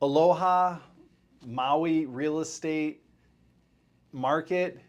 Aloha, Maui real estate market,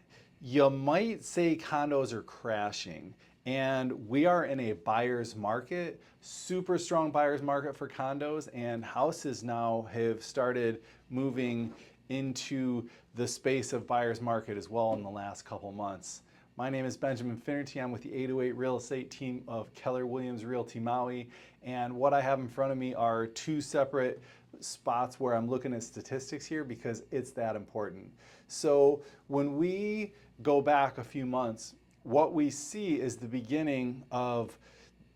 you might say condos are crashing. And we are in a buyer's market, super strong buyer's market for condos, and houses now have started moving into the space of buyer's market as well in the last couple months. My name is Benjamin Finnerty. I'm with the 808 real estate team of Keller Williams Realty Maui. And what I have in front of me are two separate spots where I'm looking at statistics here because it's that important. So when we go back a few months, what we see is the beginning of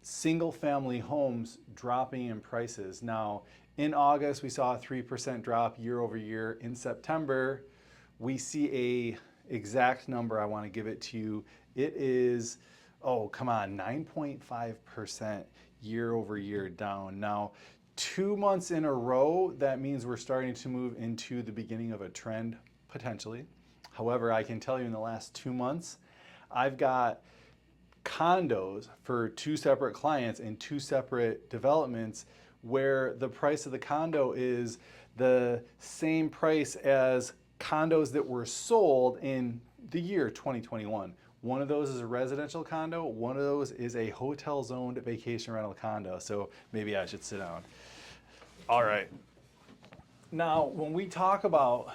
single family homes dropping in prices. Now, in August, we saw a 3% drop year over year. In September, we see a exact number. I want to give it to you. It is, oh, come on, 9.5% year over year down. Now, 2 months in a row, that means we're starting to move into the beginning of a trend, potentially. However, I can tell you in the last 2 months, I've got condos for two separate clients in two separate developments where the price of the condo is the same price as condos that were sold in the year 2021. One of those is a residential condo, one of those is a hotel zoned vacation rental condo. So maybe I should sit down. All right. Now, when we talk about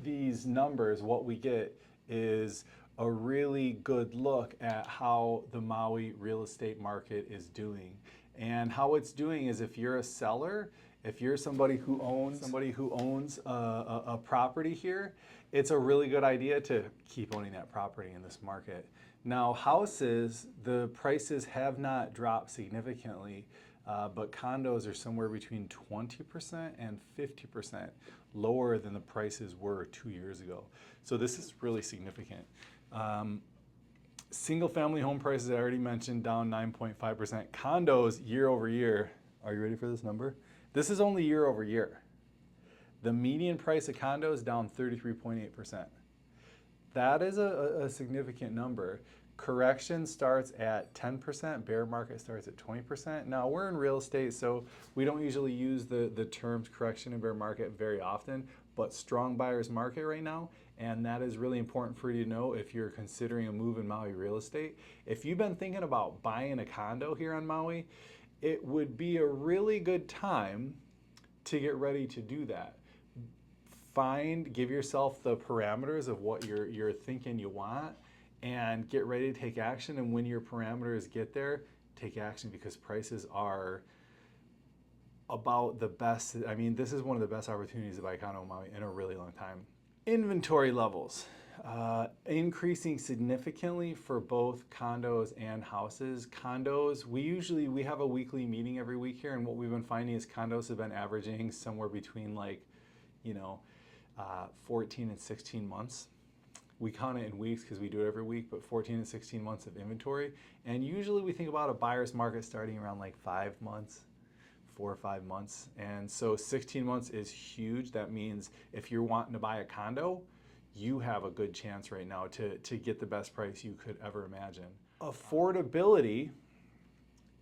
these numbers, what we get is a really good look at how the Maui real estate market is doing. And how it's doing is if you're a seller, if you're somebody who owns a property here, it's a really good idea to keep owning that property in this market. Now, houses, the prices have not dropped significantly, but condos are somewhere between 20% and 50% lower than the prices were 2 years ago. So this is really significant. Single family home prices, I already mentioned, down 9.5%. Condos year over year, are you ready for this number? This is only year over year. The median price of condos down 33.8%. That is a significant number. Correction starts at 10%, bear market starts at 20%. Now we're in real estate, so we don't usually use the terms correction and bear market very often, but strong buyer's market right now, and that is really important for you to know if you're considering a move in Maui real estate. Give you've been thinking about buying a condo here on Maui, it would be a really good time to get ready to do that. Give yourself the parameters of what you're thinking you want and get ready to take action. And when your parameters get there, take action because prices are about the best. I mean, this is one of the best opportunities to buy a condo in Maui in a really long time. Inventory levels. Increasing significantly for both condos and houses. Condos, we have a weekly meeting every week here, and what we've been finding is condos have been averaging somewhere between 14 and 16 months. We count it in weeks because we do it every week, but 14 and 16 months of inventory. And usually we think about a buyer's market starting around 5 months, 4 or 5 months. And so 16 months is huge. That means if you're wanting to buy a condo, you have a good chance right now to get the best price you could ever imagine. Affordability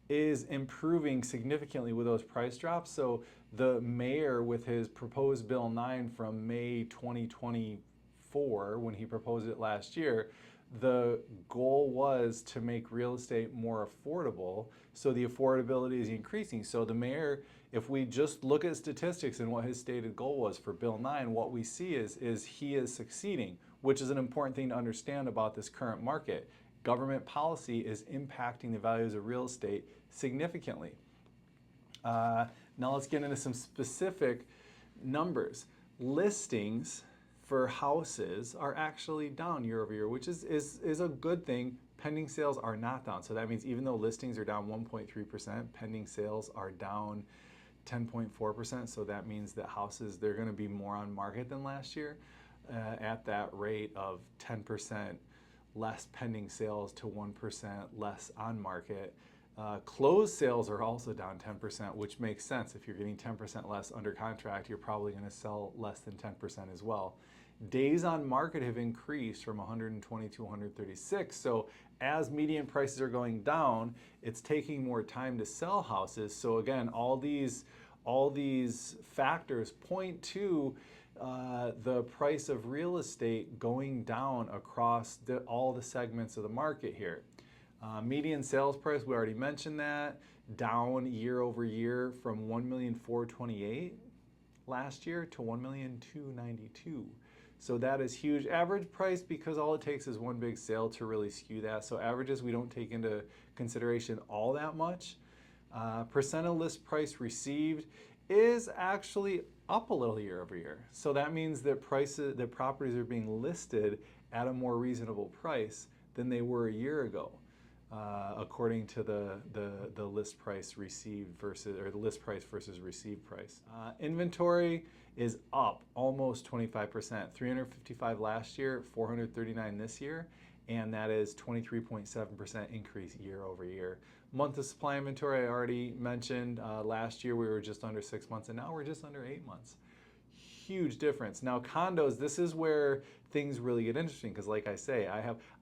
is improving significantly with those price drops. So the mayor, with his proposed Bill 9 from May 2024, when he proposed it last year, the goal was to make real estate more affordable. So the affordability is increasing. So the mayor, if we just look at statistics and what his stated goal was for Bill 9, what we see is he is succeeding, which is an important thing to understand about this current market. Government policy is impacting the values of real estate significantly. Now let's get into some specific numbers. Listings for houses are actually down year over year, which is a good thing. Pending sales are not down. So that means even though listings are down 1.3%, pending sales are down 10.4%. So that means that houses, they're going to be more on market than last year at that rate of 10% less pending sales to 1% less on market. Closed sales are also down 10%, which makes sense. If you're getting 10% less under contract, you're probably going to sell less than 10% as well. Days on market have increased from 120 to 136. So as median prices are going down, it's taking more time to sell houses. So again, all these all these factors point to the price of real estate going down across all the segments of the market here. Median sales price, we already mentioned that, down year over year from $1,428,000 last year to $1,292,000. So that is huge. Average price, because all it takes is one big sale to really skew that. So averages we don't take into consideration all that much. Percent of list price received is actually up a little year over year. So that means that properties are being listed at a more reasonable price than they were a year ago, according to the list price received versus, or the list price versus received price. Inventory is up almost 25%, 355 last year, 439 this year, and that is 23.7% increase year over year. Month of supply inventory, I already mentioned. Last year we were just under 6 months, and now we're just under 8 months. Huge difference. Now condos, this is where things really get interesting, because like I say,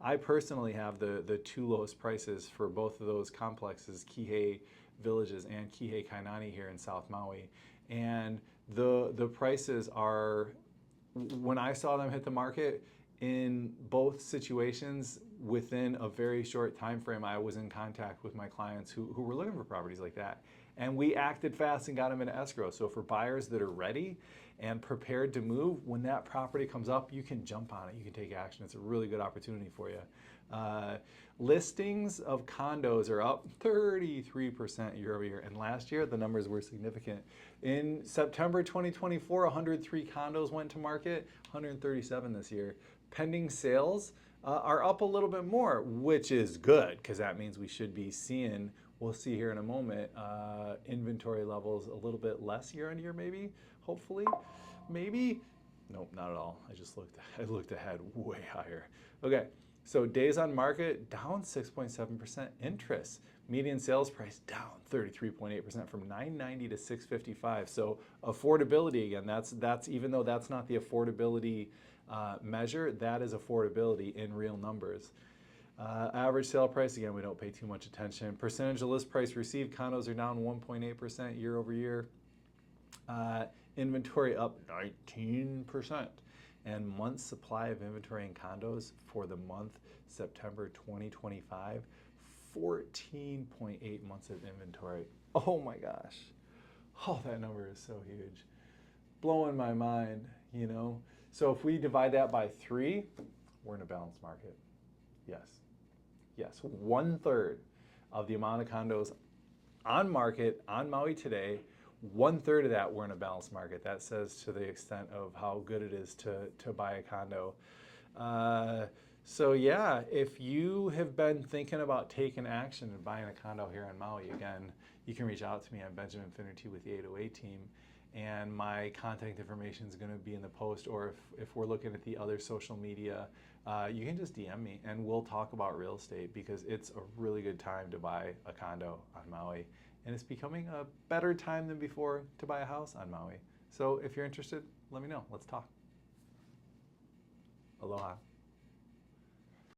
I personally have the two lowest prices for both of those complexes, Kihei Villages and Kihei Kainani here in South Maui. And the prices are, when I saw them hit the market, in both situations, within a very short time frame, I was in contact with my clients who were looking for properties like that. And we acted fast and got them into escrow. So for buyers that are ready and prepared to move, when that property comes up, you can jump on it, you can take action. It's a really good opportunity for you. Listings of condos are up 33% year over year. And last year, the numbers were significant. In September 2024, 103 condos went to market, 137 this year. Pending sales are up a little bit more, which is good, because that means we should be seeing, we'll see here in a moment, inventory levels a little bit less year on year, maybe, hopefully, maybe. Nope, not at all. I looked ahead way higher. Okay, so days on market down 6.7%. Interest, median sales price down 33.8% from $990 to $655. So affordability, again, that's even though that's not the affordability measure, that is affordability in real numbers. Average sale price, again, we don't pay too much attention. Percentage of list price received, condos are down 1.8% year over year. Inventory up 19%. And month supply of inventory in condos for the month September 2025, 14.8 months of inventory. Oh my gosh. Oh, that number is so huge. Blowing my mind, you know. So if we divide that by 3, we're in a balanced market. Yes. Yes, 1/3 of the amount of condos on market on Maui today, 1/3 of that we're in a balanced market. That says to the extent of how good it is to buy a condo. So yeah, if you have been thinking about taking action and buying a condo here in Maui, again, you can reach out to me. I'm Benjamin Finnerty with the 808 team. And my contact information is going to be in the post, or if we're looking at the other social media, you can just DM me and we'll talk about real estate, because it's a really good time to buy a condo on Maui. And it's becoming a better time than before to buy a house on Maui. So if you're interested, let me know. Let's talk. Aloha.